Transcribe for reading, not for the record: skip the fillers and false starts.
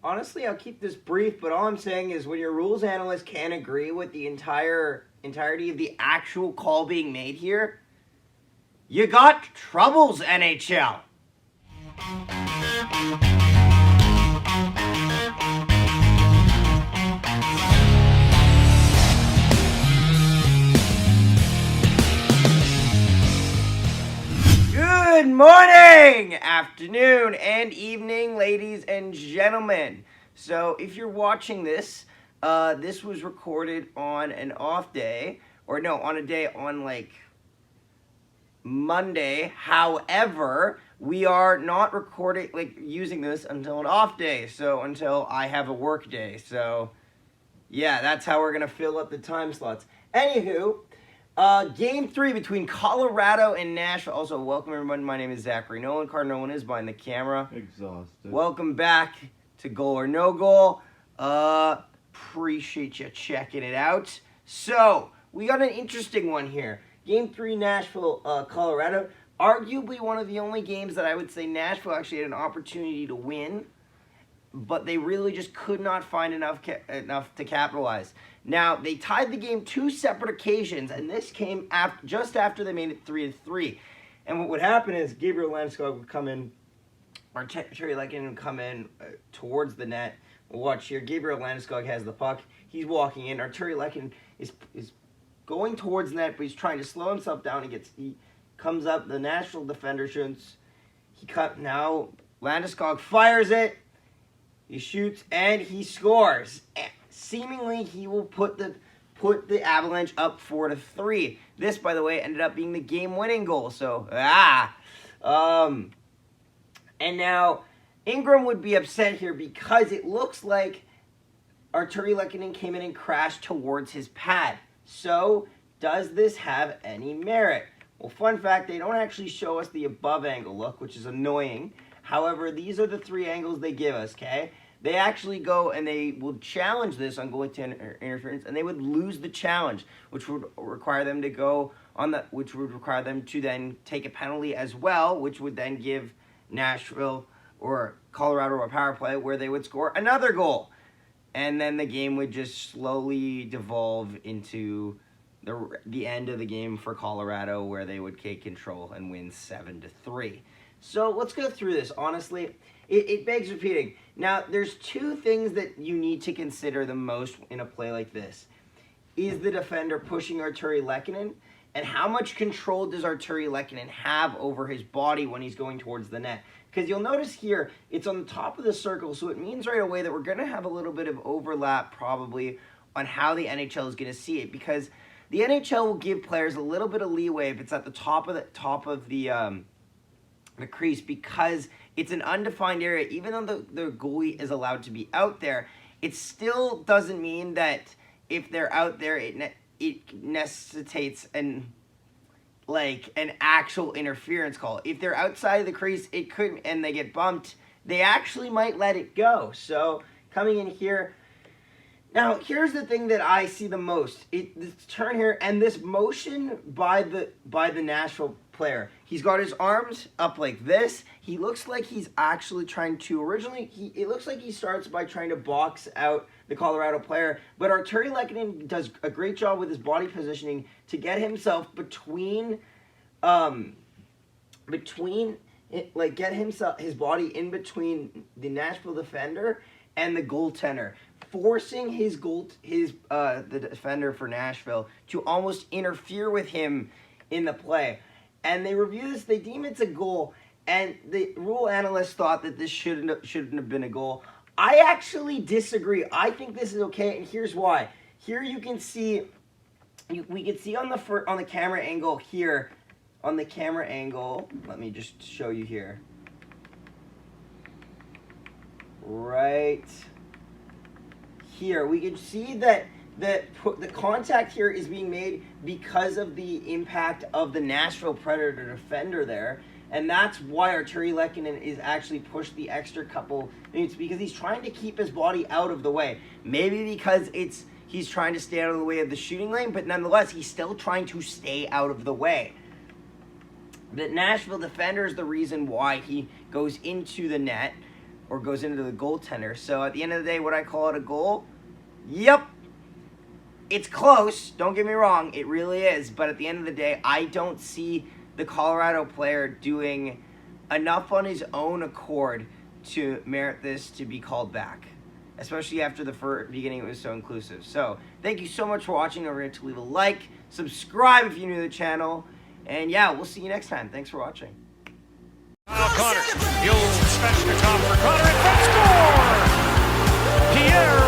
honestly, I'll keep this brief, but all I'm saying is when your rules analyst can't agree with the entirety of the actual call being made here, you got troubles, NHL. Good morning, afternoon, and evening, ladies and gentlemen. So if you're watching this, this was recorded on an off day, on a day on Monday. However, we are not recording, using this until an off day, so until I have a work day. So yeah, that's how we're going to fill up the time slots. Anywho, Game 3 between Colorado and Nashville. Also, welcome everyone. My name is Zachary Nolan. Nolan is behind the camera. Exhausted. Welcome back to Goal or No Goal. Appreciate you checking it out. So, we got an interesting one here. Game 3, Nashville, Colorado. Arguably one of the only games that I would say Nashville actually had an opportunity to win, but they really just could not find enough to capitalize. Now, they tied the game 2 separate occasions, and this came just after they made it 3-3. And what would happen is Gabriel Landeskog would come in, or Terry Lehkonen would come in towards the net. We'll watch here. Gabriel Landeskog has the puck. He's walking in. Artturi Lehkonen is going towards the net, but he's trying to slow himself down. He comes up. The Nashville defender shoots. Now Landeskog fires it. He shoots and he scores. Seemingly, he will put the Avalanche up 4-3. This, by the way, ended up being the game-winning goal. So, and now Ingram would be upset here because it looks like Artturi Lehkonen came in and crashed towards his pad. So, does this have any merit? Well, fun fact, they don't actually show us the above angle look, which is annoying. However, these are the 3 angles they give us, okay? They actually go and they will challenge this on goalie interference, and they would lose the challenge, which would require them to which would require them to then take a penalty as well, which would then give Nashville or Colorado a power play where they would score another goal. And then the game would just slowly devolve into the end of the game for Colorado, where they would take control and win 7-3. So let's go through this. Honestly, it begs repeating. Now, there's 2 things that you need to consider the most in a play like this. Is the defender pushing Artturi Lehkonen? And how much control does Artturi Lehkonen have over his body when he's going towards the net? Because you'll notice here, it's on the top of the circle, so it means right away that we're going to have a little bit of overlap probably on how the NHL is going to see it. Because the NHL will give players a little bit of leeway if it's at the top of the crease, because it's an undefined area. Even though the goalie is allowed to be out there, it still doesn't mean that if they're out there, it necessitates an actual interference call. If they're outside of the crease, it could, and they get bumped, they actually might let it go. So coming in here, now here's the thing that I see the most: this turn here and this motion by the Nashville player. He's got his arms up like this. He looks like he's actually trying to it looks like he starts by trying to box out the Colorado player, but Artturi Lehkonen does a great job with his body positioning to get himself get his body in between the Nashville defender and the goaltender, forcing the defender for Nashville to almost interfere with him in the play. And they review this, they deem it's a goal, and the rule analysts thought that this shouldn't have been a goal. I actually disagree. I think this is okay, and here's why. Here you can see, we can see on the camera angle here, let me just show you here. Right here, we can see that the contact here is being made because of the impact of the Nashville Predator defender there. And that's why Artturi Lehkonen is actually pushed the extra couple minutes, because he's trying to keep his body out of the way. Maybe because he's trying to stay out of the way of the shooting lane, but nonetheless, he's still trying to stay out of the way. The Nashville defender is the reason why he goes into the net. or goes into the goaltender. So at the end of the day, would I call it a goal? Yep. It's close. Don't get me wrong. It really is. But at the end of the day, I don't see the Colorado player doing enough on his own accord to merit this to be called back, especially after the beginning it was so inclusive. So thank you so much for watching. Don't forget to leave a like, subscribe if you're new to the channel, and yeah, we'll see you next time. Thanks for watching. Connor, the old Svechnikov for Connor, and score! Pierre